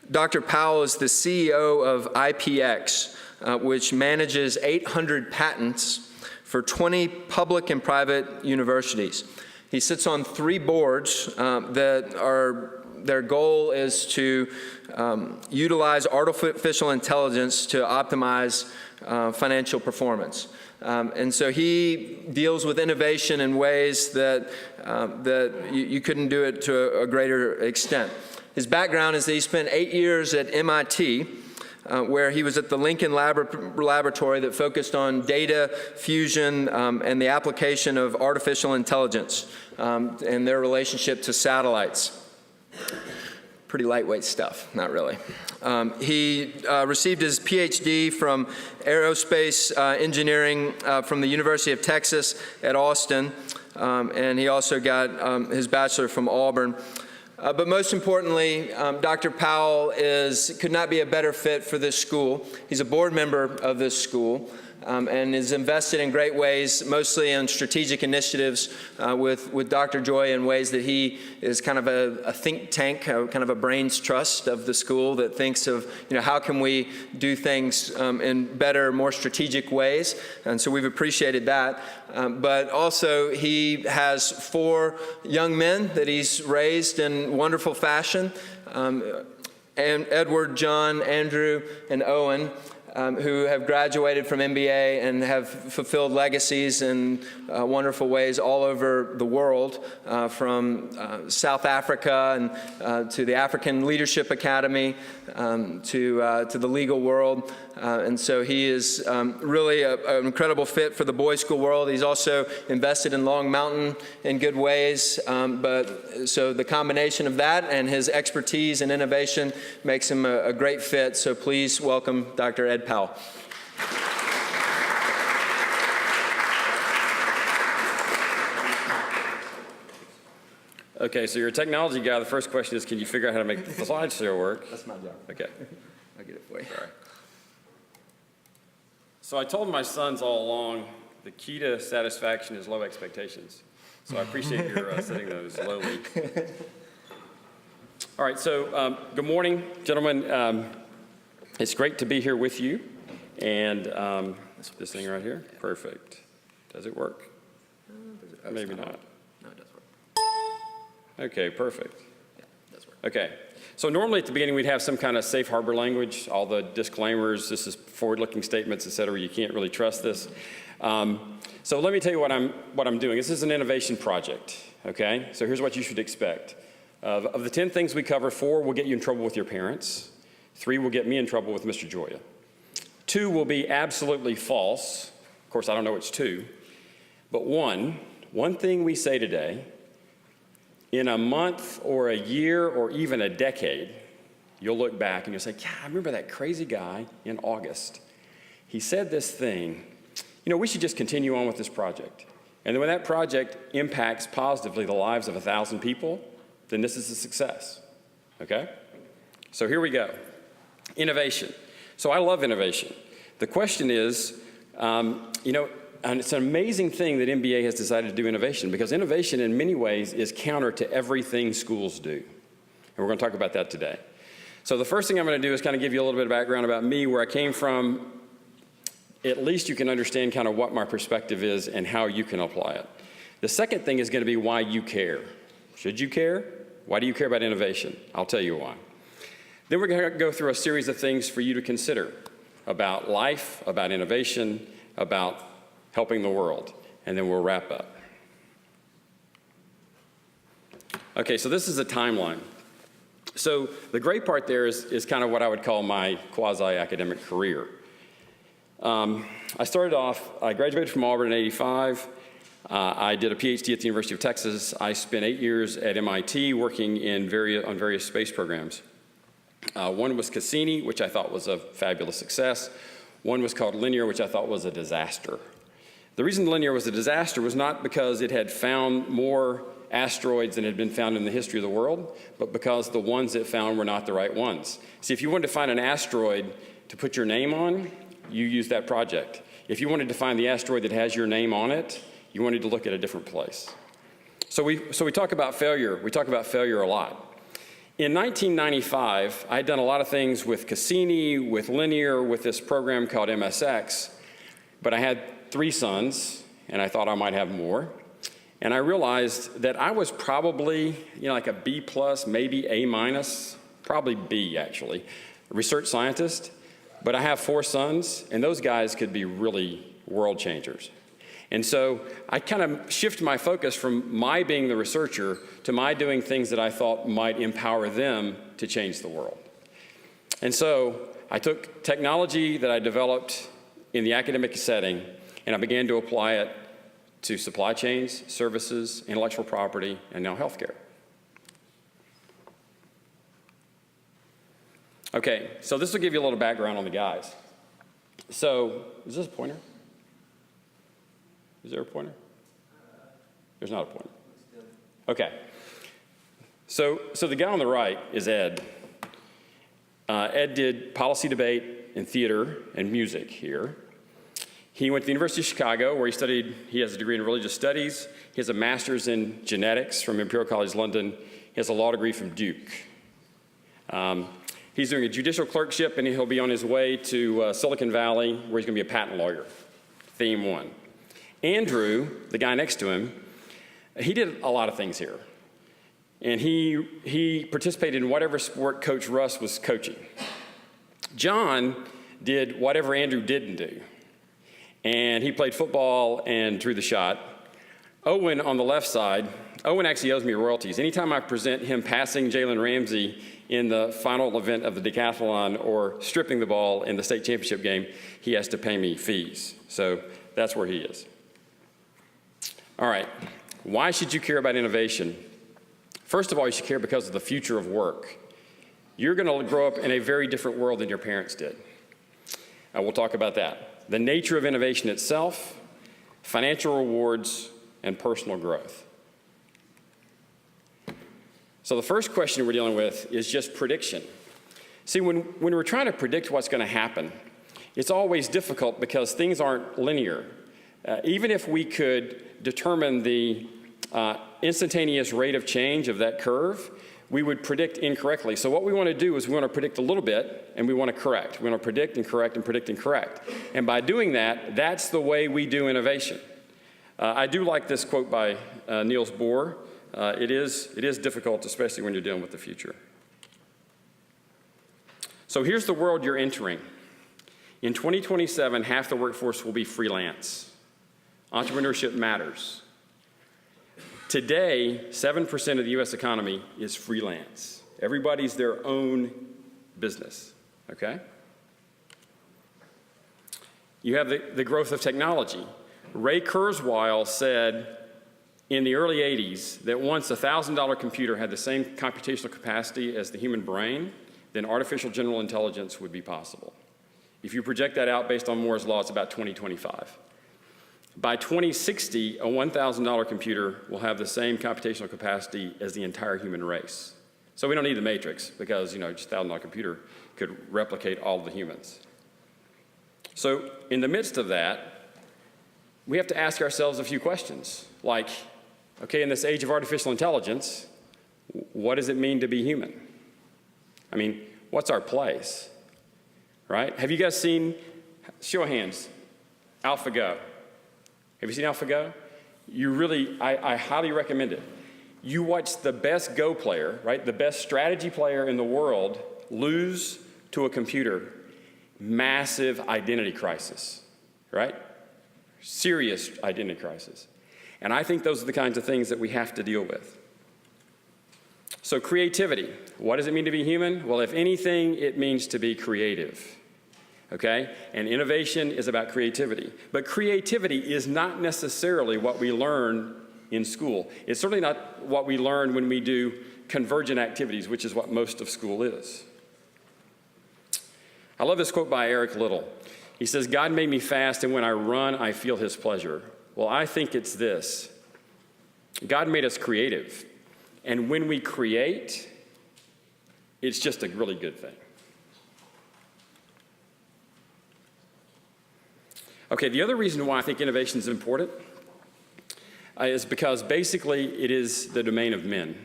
Dr. Powell is the CEO of IPX, which manages 800 patents for 20 public and private universities. He sits on 3 boards their goal is to utilize artificial intelligence to optimize financial performance. And so he deals with innovation in ways that you couldn't do it to a greater extent. His background is that he spent 8 years at MIT, where he was at the Lincoln Laboratory that focused on data fusion and the application of artificial intelligence and their relationship to satellites. Pretty lightweight stuff, not really. He received his PhD from aerospace engineering from the University of Texas at Austin, and he also got his bachelor from Auburn. But most importantly, Dr. Powell could not be a better fit for this school. He's a board member of this school and is invested in great ways, mostly in strategic initiatives with Dr. Joy in ways that he is kind of a think tank, kind of a brains trust of the school that thinks of, how can we do things in better, more strategic ways. And so we've appreciated that. But also he has 4 young men that he's raised in wonderful fashion, and Edward, John, Andrew, and Owen, who have graduated from MBA and have fulfilled legacies in wonderful ways all over the world, from South Africa and to the African Leadership Academy, to the legal world. And so he is really an incredible fit for the boys' school world. He's also invested in Long Mountain in good ways. So the combination of that and his expertise and innovation makes him a great fit. So please welcome Dr. Ed Powell. Okay, so you're a technology guy. The first question is, can you figure out how to make the slideshow work? That's my job. Okay. I'll get it for you. All right. So I told my sons all along, the key to satisfaction is low expectations. So I appreciate your setting those lowly. All right, so good morning, gentlemen. It's great to be here with you. And this thing right here, perfect. Does it work? Maybe not. No, it does work. Okay, perfect. Yeah, it does work. Okay. So normally at the beginning we'd have some kind of safe harbor language, all the disclaimers, this is forward-looking statements, et cetera. You can't really trust this. So let me tell you what I'm doing. This is an innovation project, okay? So here's what you should expect. Of the 10 things we cover, 4 will get you in trouble with your parents. 3 will get me in trouble with Mr. Joya. 2 will be absolutely false. Of course, I don't know which 2. But one thing we say today, in a month or a year or even a decade, you'll look back and you'll say, yeah, I remember that crazy guy in August. He said this thing. We should just continue on with this project. And then when that project impacts positively the lives of 1,000 people, then this is a success, okay? So here we go. Innovation. So I love innovation. The question is, and it's an amazing thing that MBA has decided to do innovation, because innovation in many ways is counter to everything schools do. And we're going to talk about that today. So the first thing I'm going to do is kind of give you a little bit of background about me, where I came from. At least you can understand kind of what my perspective is and how you can apply it. The second thing is going to be why you care. Should you care? Why do you care about innovation? I'll tell you why. Then we're going to go through a series of things for you to consider about life, about innovation, about helping the world, and then we'll wrap up. Okay, so this is a timeline. So the great part there is kind of what I would call my quasi-academic career. I graduated from Auburn in '85. I did a PhD at the University of Texas. I spent 8 years at MIT working on various space programs. One was Cassini, which I thought was a fabulous success. One was called Linear, which I thought was a disaster. The reason Linear was a disaster was not because it had found more asteroids than had been found in the history of the world, but because the ones it found were not the right ones. See, if you wanted to find an asteroid to put your name on, you use that project. If you wanted to find the asteroid that has your name on it, you wanted to look at a different place. So we talk about failure. We talk about failure a lot. In 1995, I had done a lot of things with Cassini, with Linear, with this program called MSX, but I had 3 sons, and I thought I might have more. And I realized that I was probably, like a B plus, maybe A minus, probably B actually, a research scientist, but I have 4 sons, and those guys could be really world changers. And so I kind of shift my focus from my being the researcher to my doing things that I thought might empower them to change the world. And so I took technology that I developed in the academic setting, and I began to apply it to supply chains, services, intellectual property, and now healthcare. Okay, so this will give you a little background on the guys. So, is this a pointer? Is there a pointer? There's not a pointer. Okay. So the guy on the right is Ed. Ed did policy debate and theater and music here. He went to the University of Chicago, where he has a degree in religious studies. He has a master's in genetics from Imperial College London. He has a law degree from Duke. He's doing a judicial clerkship, and he'll be on his way to Silicon Valley, where he's going to be a patent lawyer. Theme 1. Andrew, the guy next to him, he did a lot of things here. And he participated in whatever sport Coach Russ was coaching. John did whatever Andrew didn't do. And he played football and drew the shot. Owen on the left side, Owen actually owes me royalties. Anytime I present him passing Jalen Ramsey in the final event of the decathlon or stripping the ball in the state championship game, he has to pay me fees. So that's where he is. All right, why should you care about innovation? First of all, you should care because of the future of work. You're going to grow up in a very different world than your parents did. We'll talk about that. The nature of innovation itself, financial rewards, and personal growth. So the first question we're dealing with is just prediction. See, when we're trying to predict what's going to happen, it's always difficult because things aren't linear. Even if we could determine the instantaneous rate of change of that curve, we would predict incorrectly. So what we want to do is we want to predict a little bit, and we want to correct. We want to predict and correct and predict and correct. And by doing that, that's the way we do innovation. I do like this quote by Niels Bohr. It is difficult, especially when you're dealing with the future. So here's the world you're entering. In 2027, half the workforce will be freelance. Entrepreneurship matters. Today, 7% of the US economy is freelance. Everybody's their own business, okay? You have the growth of technology. Ray Kurzweil said in the early 80s that once a $1,000 computer had the same computational capacity as the human brain, then artificial general intelligence would be possible. If you project that out based on Moore's law, it's about 2025. By 2060, a $1,000 computer will have the same computational capacity as the entire human race. So we don't need the matrix because, just a $1,000 computer could replicate all the humans. So in the midst of that, we have to ask ourselves a few questions, like, okay, in this age of artificial intelligence, what does it mean to be human? I mean, what's our place, right? Have you guys seen, show of hands, AlphaGo? Have you seen AlphaGo? I highly recommend it. You watch the best Go player, right, the best strategy player in the world lose to a computer. Massive identity crisis, right? Serious identity crisis. And I think those are the kinds of things that we have to deal with. So creativity. What does it mean to be human? Well, if anything, it means to be creative. Okay? And innovation is about creativity. But creativity is not necessarily what we learn in school. It's certainly not what we learn when we do convergent activities, which is what most of school is. I love this quote by Eric Liddell. He says, "God made me fast, and when I run, I feel his pleasure." Well, I think it's this. God made us creative. And when we create, it's just a really good thing. Okay, the other reason why I think innovation is important is because basically it is the domain of men.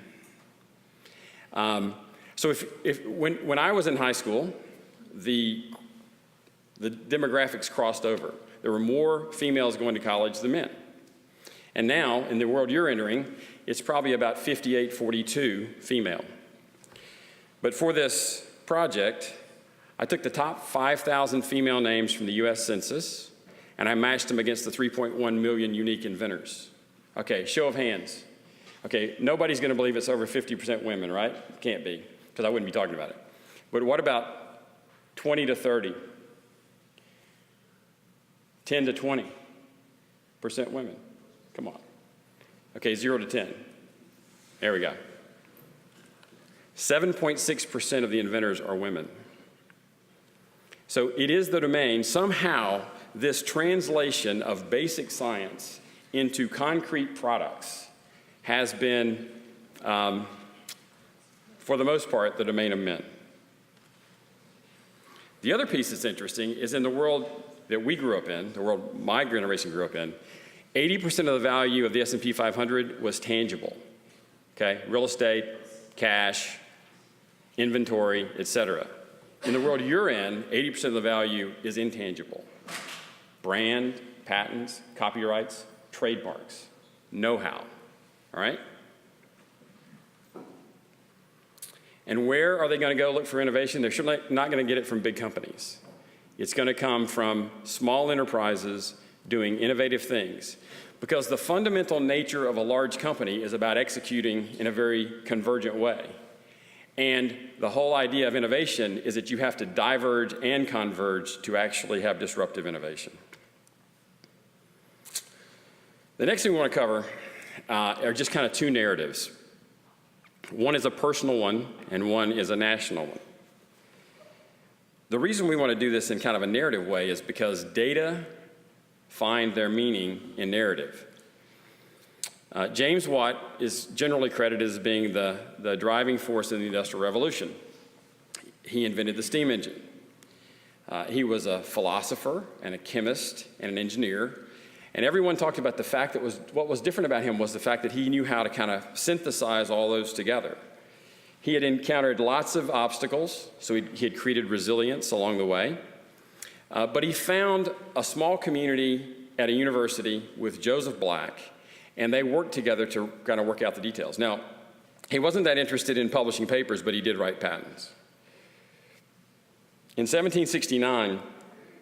So when I was in high school, the demographics crossed over. There were more females going to college than men. And now, in the world you're entering, it's probably about 58-42 female. But for this project, I took the top 5,000 female names from the US Census, and I matched them against the 3.1 million unique inventors. Okay, show of hands. Okay, nobody's going to believe it's over 50% women, right? Can't be, because I wouldn't be talking about it. But what about 20 to 30? 10 to 20% women? Come on. Okay, 0 to 10. There we go. 7.6% of the inventors are women. So it is the domain. Somehow, this translation of basic science into concrete products has been, for the most part, the domain of men. The other piece that's interesting is in the world that we grew up in, the world my generation grew up in, 80% of the value of the S&P 500 was tangible, okay? Real estate, cash, inventory, et cetera. In the world you're in, 80% of the value is intangible. Brand, patents, copyrights, trademarks, know-how, all right? And where are they going to go look for innovation? They're certainly not going to get it from big companies. It's going to come from small enterprises doing innovative things, because the fundamental nature of a large company is about executing in a very convergent way. And the whole idea of innovation is that you have to diverge and converge to actually have disruptive innovation. The next thing we want to cover are just kind of two narratives. One is a personal one, and one is a national one. The reason we want to do this in kind of a narrative way is because data find their meaning in narrative. James Watt is generally credited as being the driving force in the Industrial Revolution. He invented the steam engine. He was a philosopher and a chemist and an engineer. And everyone talked about the fact that what was different about him was the fact that he knew how to kind of synthesize all those together. He had encountered lots of obstacles, so he had created resilience along the way. But he found a small community at a university with Joseph Black, and they worked together to kind of work out the details. Now, he wasn't that interested in publishing papers, but he did write patents. In 1769,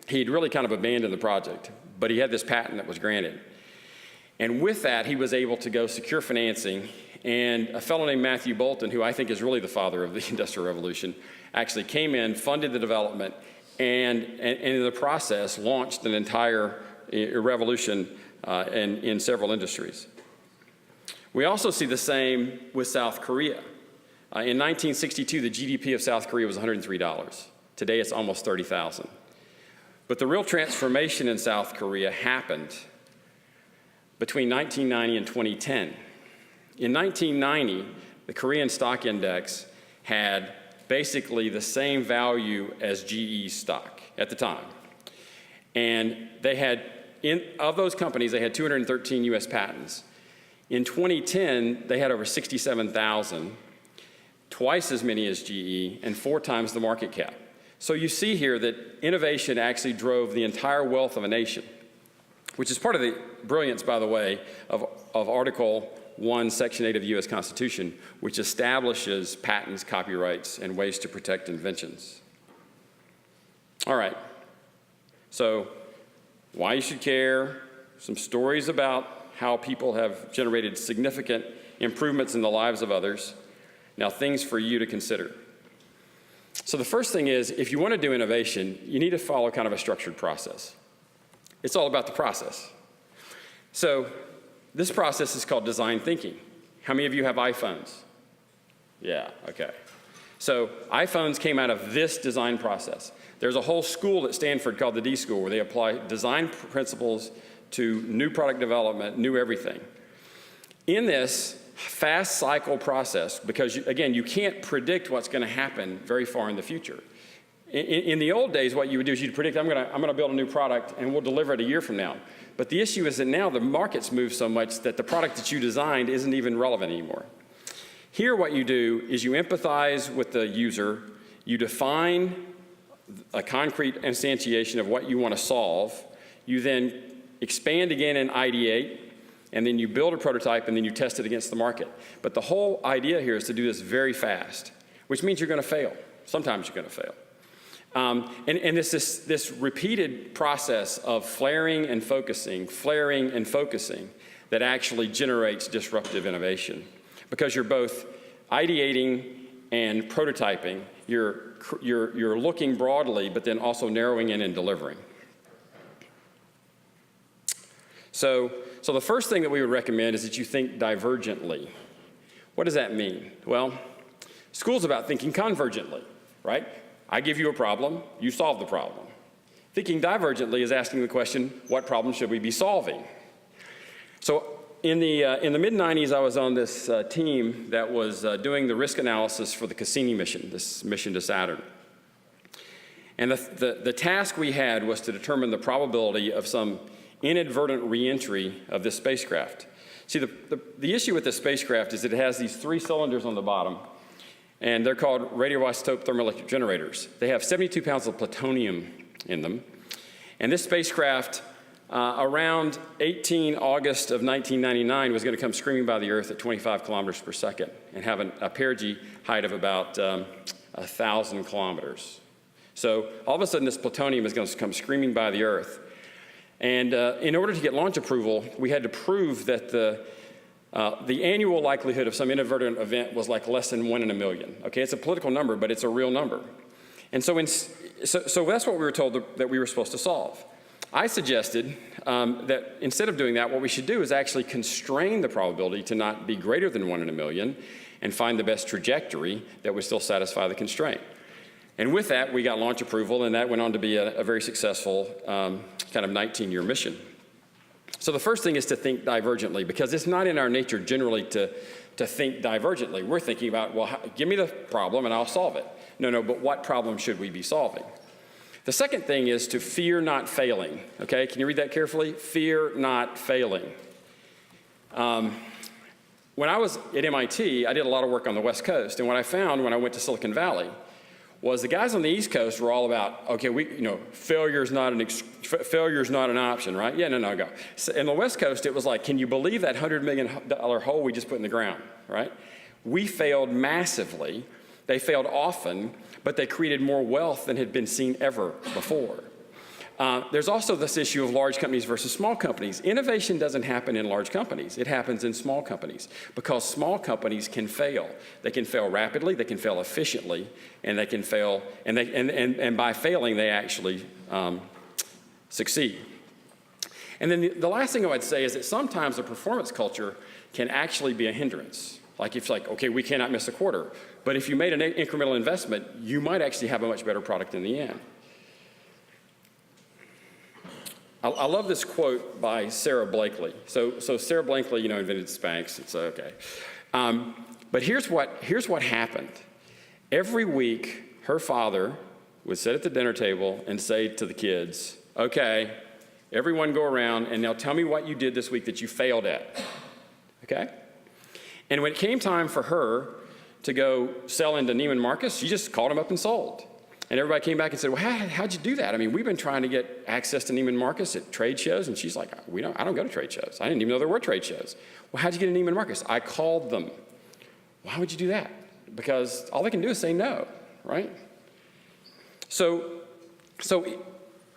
he'd really kind of abandoned the project, but he had this patent that was granted. And with that, he was able to go secure financing, and a fellow named Matthew Boulton, who I think is really the father of the Industrial Revolution, actually came in, funded the development, and in the process launched an entire revolution in several industries. We also see the same with South Korea. In 1962, the GDP of South Korea was $103. Today, it's almost $30,000. But the real transformation in South Korea happened between 1990 and 2010. In 1990, the Korean stock index had basically the same value as GE stock at the time. And they had, of those companies, they had 213 US patents. In 2010, they had over 67,000, twice as many as GE, and 4 times the market cap. So you see here that innovation actually drove the entire wealth of a nation, which is part of the brilliance, by the way, of Article 1, Section 8 of the U.S. Constitution, which establishes patents, copyrights, and ways to protect inventions. All right, so why you should care, some stories about how people have generated significant improvements in the lives of others. Now, things for you to consider. So the first thing is, if you want to do innovation, you need to follow kind of a structured process. It's all about the process. So this process is called design thinking. How many of you have iPhones? Yeah, okay. So iPhones came out of this design process. There's a whole school at Stanford called the D School where they apply design principles to new product development, new everything. In this fast cycle process, because again, you can't predict what's going to happen very far in the future. In the old days, what you would do is you'd predict, I'm going to build a new product and we'll deliver it a year from now. But the issue is that now the market's moved so much that the product that you designed isn't even relevant anymore. Here, what you do is you empathize with the user, you define a concrete instantiation of what you want to solve, you then expand again and ideate, and then you build a prototype, and then you test it against the market. But the whole idea here is to do this very fast, which means you're going to fail. Sometimes you're going to fail. And this repeated process of flaring and focusing that actually generates disruptive innovation. Because you're both ideating and prototyping, you're looking broadly, but then also narrowing in and delivering. So the first thing that we would recommend is that you think divergently. What does that mean? Well, school's about thinking convergently, right? I give you a problem, you solve the problem. Thinking divergently is asking the question, what problem should we be solving? So in the mid-90s, I was on this team that was doing the risk analysis for the Cassini mission, this mission to Saturn. And the task we had was to determine the probability of some inadvertent reentry of this spacecraft. See, the issue with this spacecraft is that it has these 3 cylinders on the bottom, and they're called radioisotope thermoelectric generators. They have 72 pounds of plutonium in them. And this spacecraft, around 18 August of 1999, was going to come screaming by the Earth at 25 kilometers per second and have a perigee height of about 1,000 kilometers. So all of a sudden, this plutonium is going to come screaming by the Earth. And in order to get launch approval, we had to prove that the annual likelihood of some inadvertent event was like less than 1 in a million. Okay, it's a political number, but it's a real number. And so that's what we were told that we were supposed to solve. I suggested that instead of doing that, what we should do is actually constrain the probability to not be greater than 1 in a million and find the best trajectory that would still satisfy the constraint. And with that, we got launch approval, and that went on to be a very successful kind of 19-year mission. So the first thing is to think divergently, because it's not in our nature generally to think divergently. We're thinking about, well, give me the problem and I'll solve it. No, but what problem should we be solving? The second thing is to fear not failing, okay? Can you read that carefully? Fear not failing. When I was at MIT, I did a lot of work on the West Coast, and what I found when I went to Silicon Valley was the guys on the East Coast were all about, okay, failure's not an option, right? Yeah, no, go. So in the West Coast, it was like, can you believe that $100 million hole we just put in the ground, right? We failed massively. They failed often, but they created more wealth than had been seen ever before. There's also this issue of large companies versus small companies. Innovation doesn't happen in large companies. It happens in small companies because small companies can fail. They can fail rapidly, they can fail efficiently, and they can fail, and by failing, they actually succeed. And then the last thing I would say is that sometimes a performance culture can actually be a hindrance. Like if okay, we cannot miss a quarter. But if you made an incremental investment, you might actually have a much better product in the end. I love this quote by Sarah Blakely. So Sarah Blakely, invented Spanx. It's okay. But here's what happened. Every week, her father would sit at the dinner table and say to the kids, okay, everyone go around and now tell me what you did this week that you failed at. Okay? And when it came time for her to go sell into Neiman Marcus, she just called him up and sold. And everybody came back and said, well, how'd you do that? I mean, we've been trying to get access to Neiman Marcus at trade shows. And she's like, I don't go to trade shows. I didn't even know there were trade shows. Well, how'd you get to Neiman Marcus? I called them. Why would you do that? Because all they can do is say no, right? So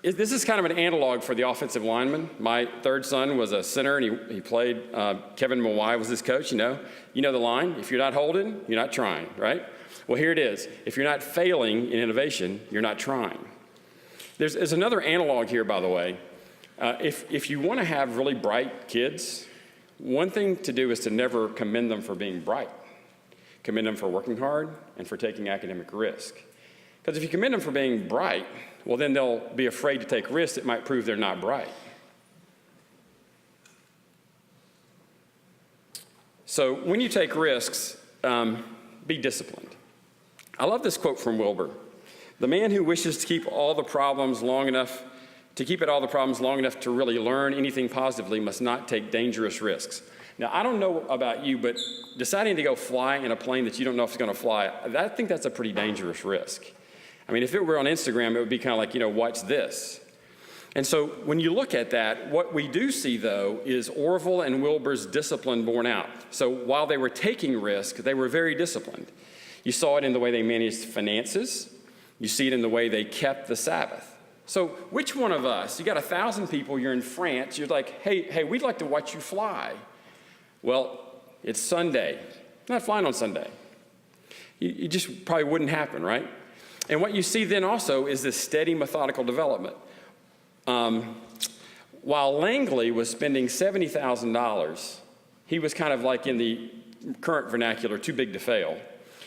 this is kind of an analog for the offensive lineman. My third son was a center, and he played, Kevin Mawai was his coach, You know the line, if you're not holding, you're not trying, right? Well, here it is. If you're not failing in innovation, you're not trying. There's another analog here, by the way. If you want to have really bright kids, one thing to do is to never commend them for being bright. Commend them for working hard and for taking academic risk. Because if you commend them for being bright, well, then they'll be afraid to take risks that might prove they're not bright. So when you take risks, be disciplined. I love this quote from Wilbur. The man who wishes to keep all the problems long enough to really learn anything positively must not take dangerous risks. Now, I don't know about you, but deciding to go fly in a plane that you don't know if it's going to fly, I think that's a pretty dangerous risk. I mean, if it were on Instagram, it would be kind of like, watch this. And so when you look at that, what we do see, though, is Orville and Wilbur's discipline borne out. So while they were taking risk, they were very disciplined. You saw it in the way they managed finances. You see it in the way they kept the Sabbath. So which one of us, you got 1,000 people, you're in France, you're like, hey, we'd like to watch you fly. Well, it's Sunday. I'm not flying on Sunday. You just probably wouldn't happen, right? And what you see then also is this steady methodical development. While Langley was spending $70,000, he was kind of like, in the current vernacular, too big to fail.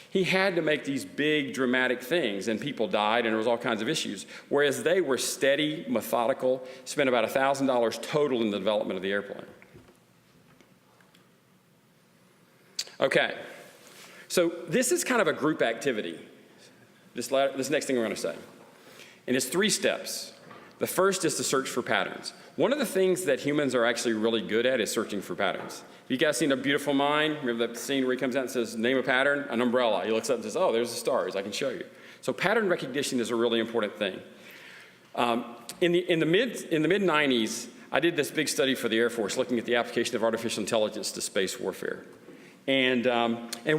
He had to make these big, dramatic things, and people died, and there was all kinds of issues. Whereas they were steady, methodical, spent about $1,000 total in the development of the airplane. Okay, so this is kind of a group activity, this next thing we're going to say. And it's 3 steps. The first is to search for patterns. One of the things that humans are actually really good at is searching for patterns. Have you guys seen A Beautiful Mind? Remember that scene where he comes out and says, name a pattern? An umbrella. He looks up and says, oh, there's the stars. I can show you. So pattern recognition is a really important thing. In the mid-90s, I did this big study for the Air Force looking at the application of artificial intelligence to space warfare. And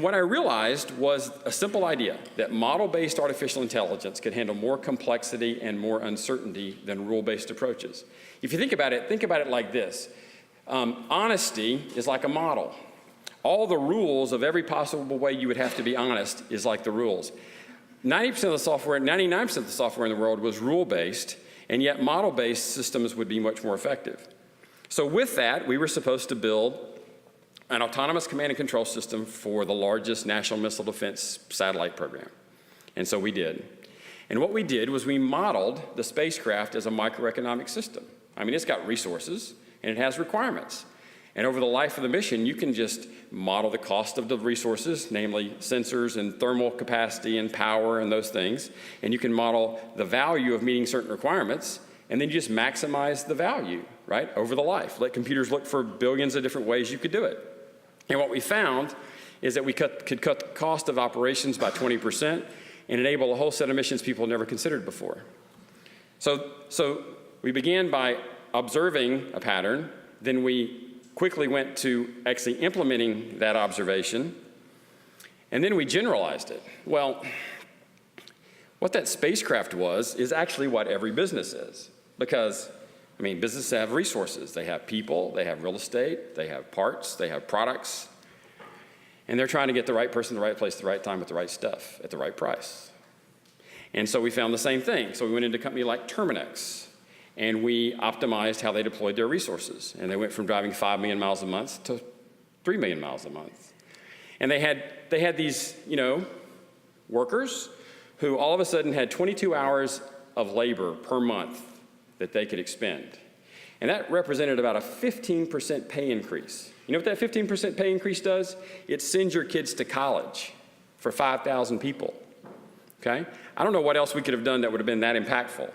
what I realized was a simple idea, that model-based artificial intelligence could handle more complexity and more uncertainty than rule-based approaches. If you think about it like this. Honesty is like a model. All the rules of every possible way you would have to be honest is like the rules. 90% of the software, 99% of the software in the world was rule-based, and yet model-based systems would be much more effective. So with that, we were supposed to build an autonomous command and control system for the largest national missile defense satellite program. And so we did. And what we did was we modeled the spacecraft as a microeconomic system. I mean, it's got resources and it has requirements. And over the life of the mission, you can just model the cost of the resources, namely sensors and thermal capacity and power and those things. And you can model the value of meeting certain requirements, and then you just maximize the value, right, over the life. Let computers look for billions of different ways you could do it. And what we found is that we could cut the cost of operations by 20% and enable a whole set of missions people never considered before. So we began by observing a pattern, then we quickly went to actually implementing that observation, and then we generalized it. Well, what that spacecraft was is actually what every business is, because I mean, businesses have resources. They have people, they have real estate, they have parts, they have products, and they're trying to get the right person, the right place, at the right time, with the right stuff, at the right price. And so we found the same thing. So we went into a company like Terminix, and we optimized how they deployed their resources. And they went from driving 5 million miles a month to 3 million miles a month. And they had these, workers who all of a sudden had 22 hours of labor per month that they could expend. And that represented about a 15% pay increase. You know what that 15% pay increase does? It sends your kids to college for 5,000 people, okay? I don't know what else we could have done that would have been that impactful.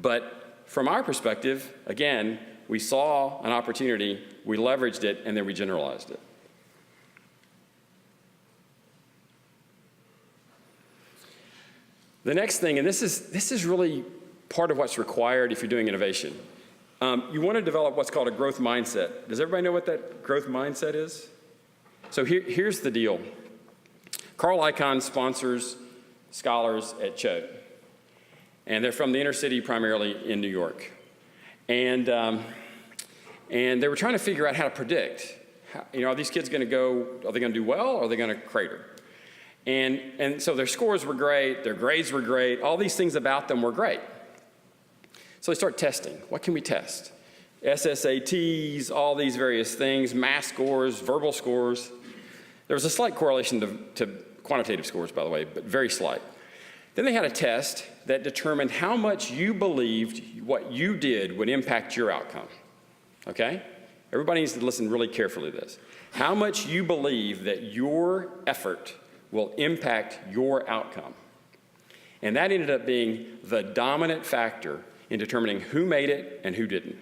But from our perspective, again, we saw an opportunity, we leveraged it, and then we generalized it. The next thing, and this is really part of what's required if you're doing innovation. You want to develop what's called a growth mindset. Does everybody know what that growth mindset is? So here's the deal. Carl Icahn sponsors scholars at Choate, and they're from the inner city, primarily in New York. And they were trying to figure out how to predict. Are these kids going to go, are they going to do well, or are they going to crater? And so their scores were great, their grades were great, all these things about them were great. So they start testing. What can we test? SSATs, all these various things, math scores, verbal scores. There was a slight correlation to quantitative scores, by the way, but very slight. Then they had a test that determined how much you believed what you did would impact your outcome, okay? Everybody needs to listen really carefully to this. How much you believe that your effort will impact your outcome. And that ended up being the dominant factor in determining who made it and who didn't.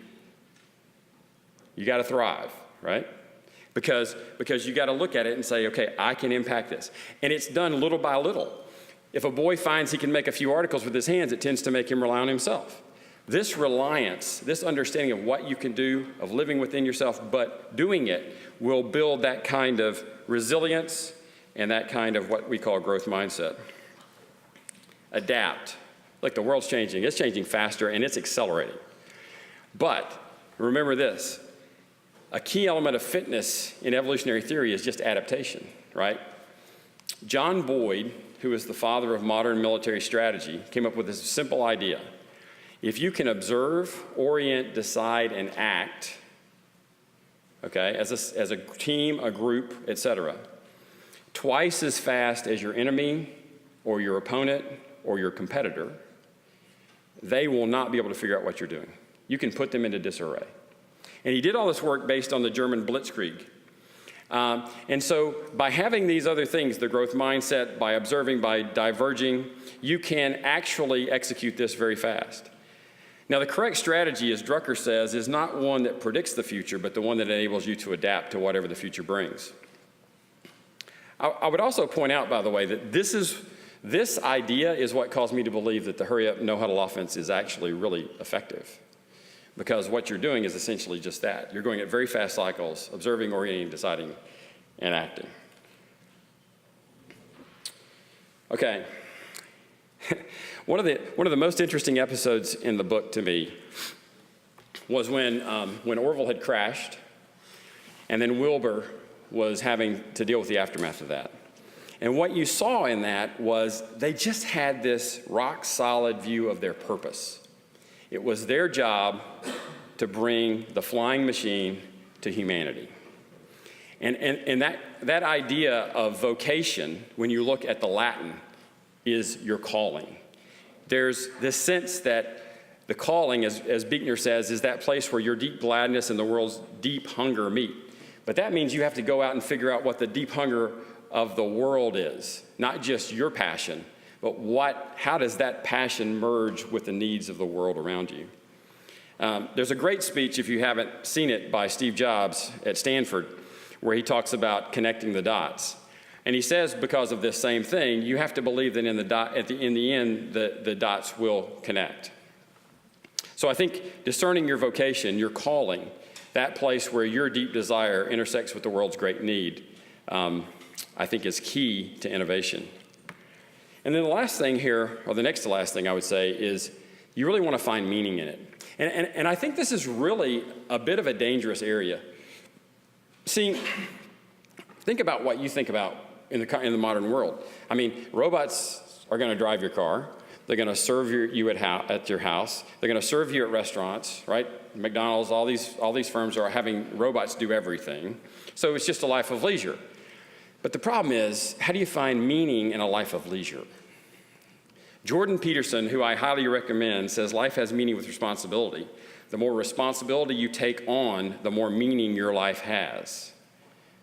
You got to thrive, right? because you got to look at it and say, okay, I can impact this. And it's done little by little. If a boy finds he can make a few articles with his hands, it tends to make him rely on himself. This reliance, this understanding of what you can do, of living within yourself, but doing it, will build that kind of resilience and that kind of what we call growth mindset. Adapt. Look, the world's changing. It's changing faster, and it's accelerating. But remember this. A key element of fitness in evolutionary theory is just adaptation, right? John Boyd, who is the father of modern military strategy, came up with this simple idea. If you can observe, orient, decide, and act, okay, as a team, a group, etc., twice as fast as your enemy or your opponent or your competitor, they will not be able to figure out what you're doing. You can put them into disarray. And he did all this work based on the German Blitzkrieg. And so by having these other things, the growth mindset, by observing, by diverging, you can actually execute this very fast. Now, the correct strategy, as Drucker says, is not one that predicts the future, but the one that enables you to adapt to whatever the future brings. I would also point out, by the way, that this idea is what caused me to believe that the hurry-up, no-huddle offense is actually really effective. Because what you're doing is essentially just that. You're going at very fast cycles, observing, orienting, deciding, and acting. Okay. One of the most interesting episodes in the book to me was when Orville had crashed, and then Wilbur was having to deal with the aftermath of that. And what you saw in that was they just had this rock-solid view of their purpose. It was their job to bring the flying machine to humanity. And that idea of vocation, when you look at the Latin, is your calling. There's this sense that the calling, as Buechner says, is that place where your deep gladness and the world's deep hunger meet. But that means you have to go out and figure out what the deep hunger of the world is, not just your passion, but how does that passion merge with the needs of the world around you? There's a great speech, if you haven't seen it, by Steve Jobs at Stanford, where he talks about connecting the dots. And he says, because of this same thing, you have to believe that in the end, the dots will connect. So I think discerning your vocation, your calling, that place where your deep desire intersects with the world's great need, I think is key to innovation. And then the last thing here, or the next to last thing I would say, is you really want to find meaning in it. And I think this is really a bit of a dangerous area. See, think about what you think about in the modern world. I mean, robots are going to drive your car. They're going to serve you at your house. They're going to serve you at restaurants, right? McDonald's, all these firms are having robots do everything. So it's just a life of leisure. But the problem is, how do you find meaning in a life of leisure? Jordan Peterson, who I highly recommend, says life has meaning with responsibility. The more responsibility you take on, the more meaning your life has.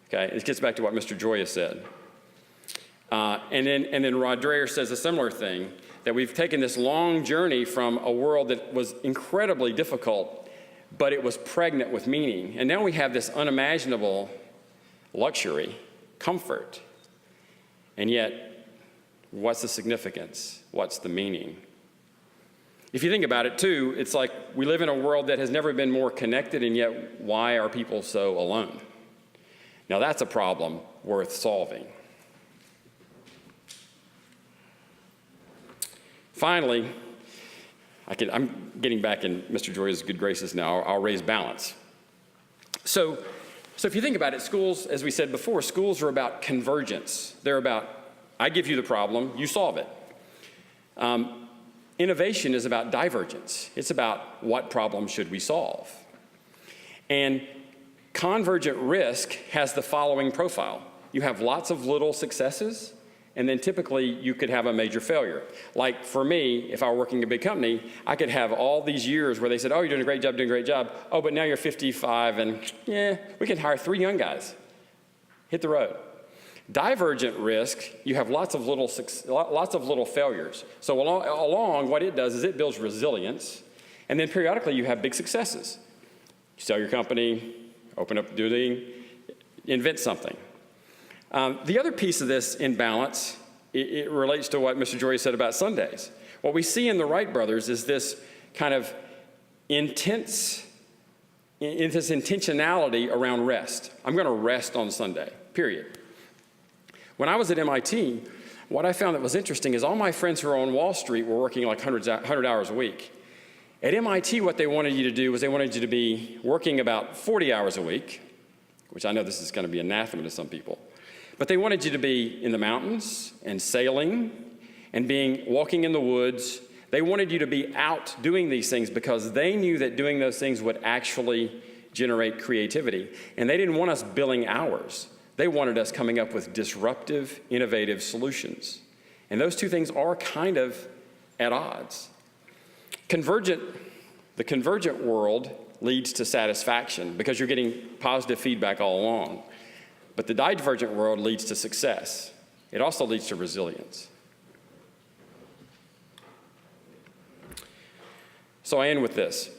Okay, it gets back to what Mr. Joya said. And then Rod Dreher says a similar thing, that we've taken this long journey from a world that was incredibly difficult, but it was pregnant with meaning. And now we have this unimaginable luxury, comfort. And yet, what's the significance? What's the meaning? If you think about it, too, it's like we live in a world that has never been more connected, and yet why are people so alone? Now, that's a problem worth solving. Finally, I'm getting back in Mr. Joya's good graces now. I'll raise balance. So if you think about it, schools, as we said before, schools are about convergence. They're about, I give you the problem, you solve it. Innovation is about divergence. It's about what problem should we solve. And convergent risk has the following profile. You have lots of little successes, and then typically you could have a major failure. Like for me, if I were working in a big company, I could have all these years where they said, oh, you're doing a great job. Oh, but now you're 55 and we can hire 3 young guys. Hit the road. Divergent risk, you have lots of little failures. So along what it does is it builds resilience, and then periodically you have big successes. You sell your company, open up, invent something. The other piece of this imbalance, it relates to what Mr. Jory said about Sundays. What we see in the Wright brothers is this kind of intentionality around rest. I'm going to rest on Sunday, period. When I was at MIT, what I found that was interesting is all my friends who were on Wall Street were working like 100 hours a week. At MIT, what they wanted you to do was they wanted you to be working about 40 hours a week, which I know this is going to be anathema to some people. But they wanted you to be in the mountains and sailing and walking in the woods. They wanted you to be out doing these things because they knew that doing those things would actually generate creativity. And they didn't want us billing hours. They wanted us coming up with disruptive, innovative solutions. And those two things are kind of at odds. The convergent world leads to satisfaction because you're getting positive feedback all along. But the divergent world leads to success. It also leads to resilience. So I end with this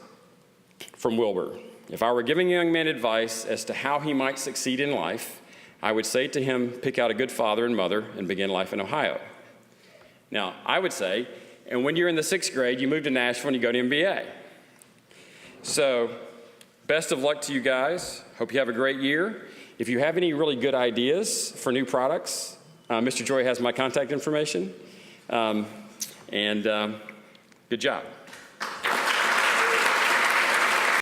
from Wilbur. If I were giving a young man advice as to how he might succeed in life, I would say to him, pick out a good father and mother and begin life in Ohio. Now, I would say, and when you're in the 6th grade, you move to Nashville and you go to MBA. So, best of luck to you guys. Hope you have a great year. If you have any really good ideas for new products, Mr. Joy has my contact information. Good job.